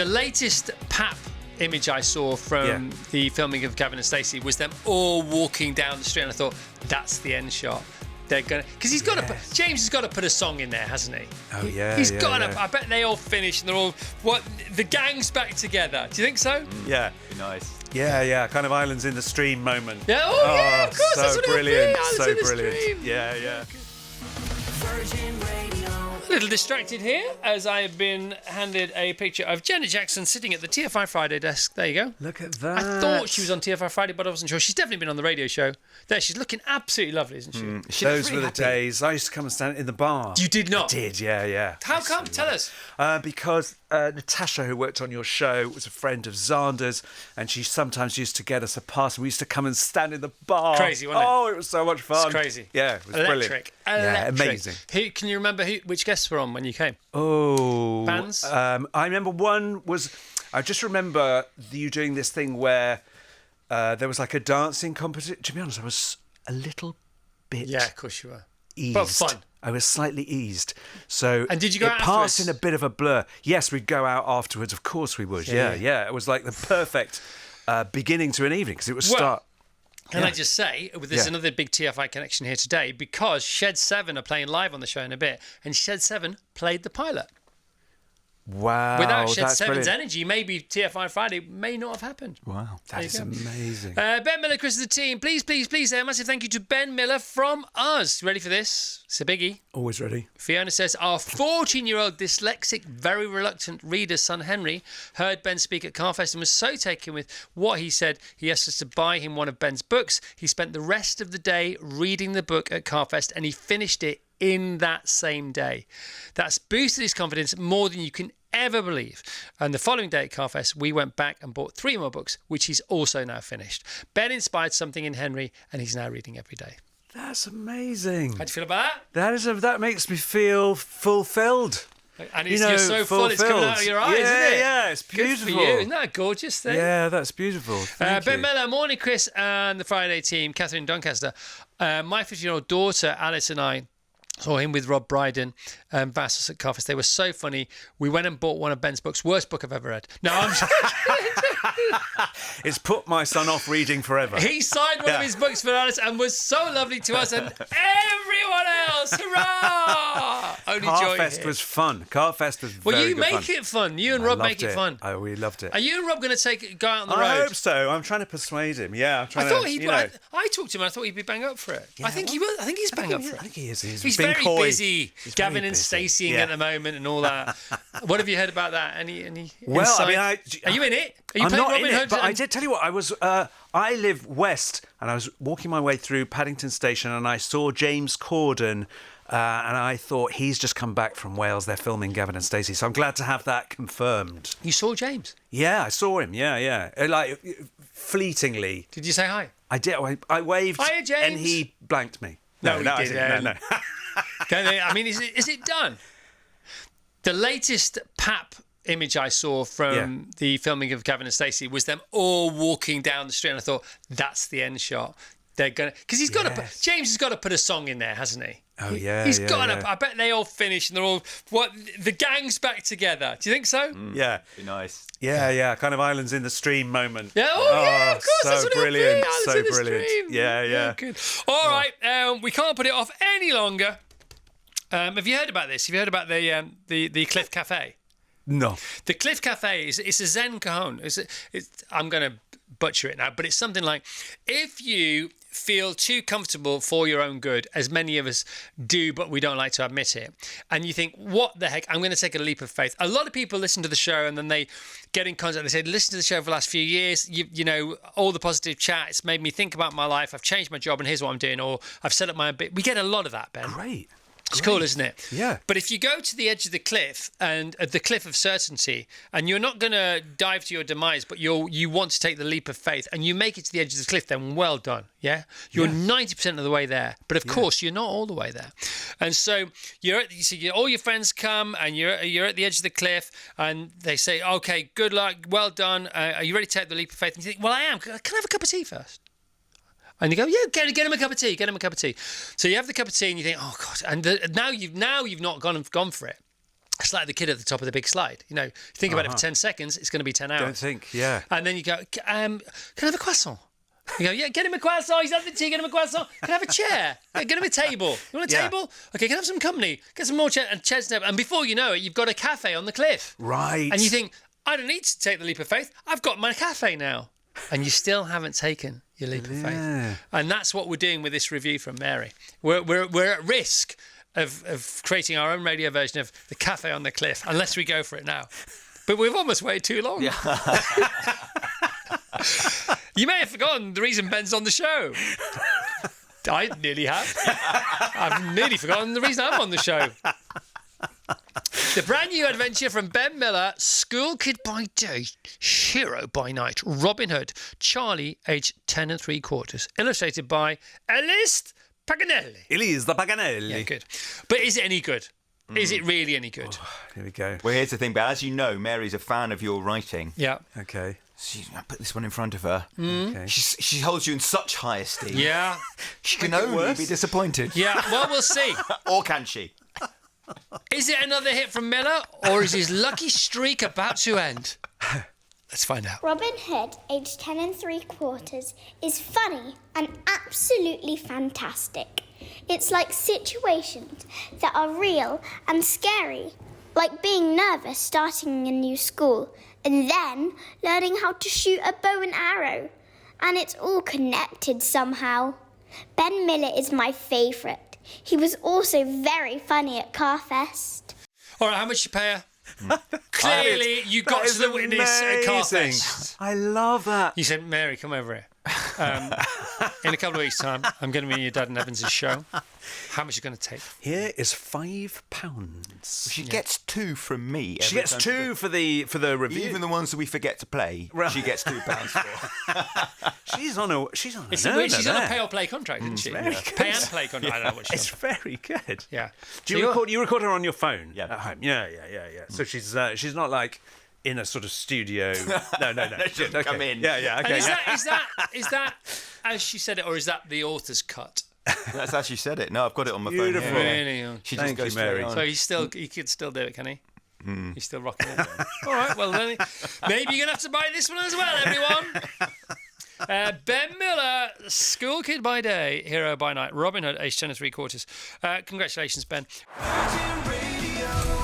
The latest pap image I saw from the filming of Gavin and Stacey was them all walking down the street, and I thought, that's the end shot. They're gonna, because he's got to. James has got to put a song in there, hasn't he? Oh yeah. He's got to. I bet they all finish and they're all the gang's back together. Do you think so? Yeah. Be nice. Yeah. Kind of Islands in the Stream moment. Yeah. Oh yeah. Of course. So That's what brilliant. It'll be. So brilliant. Stream. Yeah. Virgin Radio. A little distracted here as I have been handed a picture of Janet Jackson sitting at the TFI Friday desk. There you go. Look at that. I thought she was on TFI Friday, but I wasn't sure. She's definitely been on the radio show. There, she's looking absolutely lovely, isn't she? She looks Those really were the happy. days. I used to come and stand in the bar. You did not? I did, yeah. How come? Tell us. Because Natasha, who worked on your show, was a friend of Xander's, and she sometimes used to get us a pass, and we used to come and stand in the bar. Crazy, wasn't it? Oh, it was so much fun. It's crazy. Yeah, it was Electric. brilliant. Yeah, amazing. Can you remember which guests were on when you came? Oh. Bands? I remember one was... I just remember you doing this thing where there was like a dancing competition. To be honest, I was a little bit... Yeah, of course you were. Eased. But fun. I was slightly eased. So And did you go it out passed afterwards? in a bit of a blur. Yes, we'd go out afterwards. Of course we would. Yeah. It was like the perfect beginning to an evening because it was start. Can I just say, there's another big TFI connection here today because Shed 7 are playing live on the show in a bit, and Shed 7 played the pilot. Wow. Without Shed that's 7's brilliant. energy, maybe TFI Friday may not have happened. Wow, that is amazing. Ben Miller, Chris of the team, please, a massive thank you to Ben Miller from us. Ready for this? It's a biggie. Always ready. Fiona says, our 14-year-old dyslexic, very reluctant reader son Henry heard Ben speak at Carfest and was so taken with what he said, he asked us to buy him one of Ben's books. He spent the rest of the day reading the book at Carfest and he finished it in that same day. That's boosted his confidence more than you can ever believe. And the following day at Carfest, we went back and bought 3 more books, which he's also now finished. Ben inspired something in Henry and he's now reading every day. That's amazing. How do you feel about that? That makes me feel fulfilled. And you're so full, it's coming out of your eyes, isn't it? Yeah, it's beautiful. Good for you. Isn't that a gorgeous thing? Yeah, that's beautiful. Thank Ben you. Miller, morning, Chris, and the Friday team, Catherine Doncaster. My 15-year-old daughter, Alice, and I saw him with Rob Brydon and Vassos at Carfest. They were so funny. We went and bought one of Ben's books. Worst book I've ever read. No, I'm It's put my son off reading forever. He signed one of his books for Alice and was so lovely to us and everyone else. Hurrah! Only joy Carfest here. was fun. Carfest was Well, very you good make fun. it fun. You and I Rob loved make it fun. We loved it. Are you and Rob going to go out on the road? I hope so. I'm trying to persuade him. Yeah, I'm trying I thought to. he'd. You know. I talked to him. And I thought he'd be bang up for it. I think he will. I think he's bang up for I it. think he is. He's being very coy. busy. He's Gavin very and busy. Staceying Yeah. at the moment and all that. What have you heard about that? Any? Well, insight? I mean, are you in it? Are you I'm playing not Robin in Hood? it, but I did tell you what. I was. I live west, and I was walking my way through Paddington Station, and I saw James Corden. And I thought he's just come back from Wales. They're filming Gavin and Stacey, so I'm glad to have that confirmed. You saw James? Yeah, I saw him. Yeah. Like fleetingly. Did you say hi? I did. I waved. Hiya, James. And he blanked me. No, he I didn't. No. I mean, is it done? The latest pap image I saw from the filming of Gavin and Stacey was them all walking down the street, and I thought, that's the end shot. They're gonna, because he's got to. James has got to put a song in there, hasn't he? Oh yeah. He's got to. I bet they all finish and they're all the gang's back together. Do you think so? Yeah. Be nice. Yeah. Kind of Islands in the Stream moment. Yeah. Oh yeah. Of course. So That's what brilliant. it'll be. Alice So in the brilliant. Stream. Yeah. Good. All right. We can't put it off any longer. Have you heard about this? Have you heard about the Cliff Cafe? No. The Cliff Cafe it's a Zen cajon. I'm going to butcher it now, but it's something like, if you feel too comfortable for your own good, as many of us do, but we don't like to admit it, and you think, what the heck, I'm going to take a leap of faith. A lot of people listen to the show and then they get in contact. They say, listen to the show for the last few years, you know, all the positive chat, it's made me think about my life, I've changed my job and here's what I'm doing, or I've set up my own bit. We get a lot of that, Ben. Great. It's cool, isn't it? Yeah. But if you go to the edge of the cliff and the cliff of certainty, and you're not going to dive to your demise, but you want to take the leap of faith, and you make it to the edge of the cliff, then well done. Yeah, you're 90% of the way there, but of course you're not all the way there. And so all your friends come, and you're at the edge of the cliff, and they say, "Okay, good luck, well done. Are you ready to take the leap of faith?" And you think, "Well, I am. Can I have a cup of tea first?" And you go, yeah, get him a cup of tea. Get him a cup of tea. So you have the cup of tea, and you think, oh God. And now you've not gone for it. It's like the kid at the top of the big slide. You know, think about it for 10 seconds, it's going to be 10 hours. Don't think, yeah. And then you go, can I have a croissant? You go, yeah, get him a croissant. He's had the tea, get him a croissant. Can I have a chair? Yeah, get him a table. You want a table? Okay, can I have some company? Get some more chairs. And before you know it, you've got a cafe on the cliff. Right. And you think, I don't need to take the leap of faith. I've got my cafe now. And you still haven't taken your leap of faith. And that's what we're doing with this review from Mary. We're at risk of creating our own radio version of the cafe on the cliff, unless we go for it now. But we've almost waited too long. Yeah. You may have forgotten the reason Ben's on the show. I nearly have. I've nearly forgotten the reason I'm on the show. The brand new adventure from Ben Miller, School Kid by Day, Hero by Night, Robin Hood, Charlie, aged 10 3/4, illustrated by Elise Paganelli. Elise Paganelli. Yeah, good. But is it any good? Is it really any good? Here we go. Well, here's the thing, but as you know, Mary's a fan of your writing. Yeah. Okay. I put this one in front of her. Okay. She holds you in such high esteem. Yeah. She can only be disappointed. Yeah, well, we'll see. Or can she? Is it another hit from Miller, or is his lucky streak about to end? Let's find out. Robin Hood, aged 10 3/4, is funny and absolutely fantastic. It's like situations that are real and scary, like being nervous starting a new school and then learning how to shoot a bow and arrow. And it's all connected somehow. Ben Miller is my favourite. He was also very funny at Carfest. All right, how much you pay her? Clearly, you got to the witness at Carfest. I love that. You said, Mary, come over here. In a couple of weeks' time, I'm going to be in your dad and Evans' show. How much are you going to take? Here is £5. She gets 2 from me. She gets 2 for the review. Even the ones that we forget to play, she gets £2 for. She's on a She's on a pay or play contract, isn't she? very good. Pay and play contract. I don't know what she's It's on. very good. Yeah. Do you record? You record her on your phone? Yeah. At home. Yeah. So she's not like in a sort of studio. No. She doesn't come in. Yeah. And Okay. is that as she said it, or is that the author's cut? That's how she said it. No, I've got it on my Beautiful. phone here. Really? She Thank just goes you, Mary. straight on. So he could still do it, can he? He's still rocking it. All right, well, then, maybe you're going to have to buy this one as well, everyone. Ben Miller, School Kid by Day, Hero by Night, Robin Hood, aged 10 3/4. Congratulations, Ben. Virgin Radio.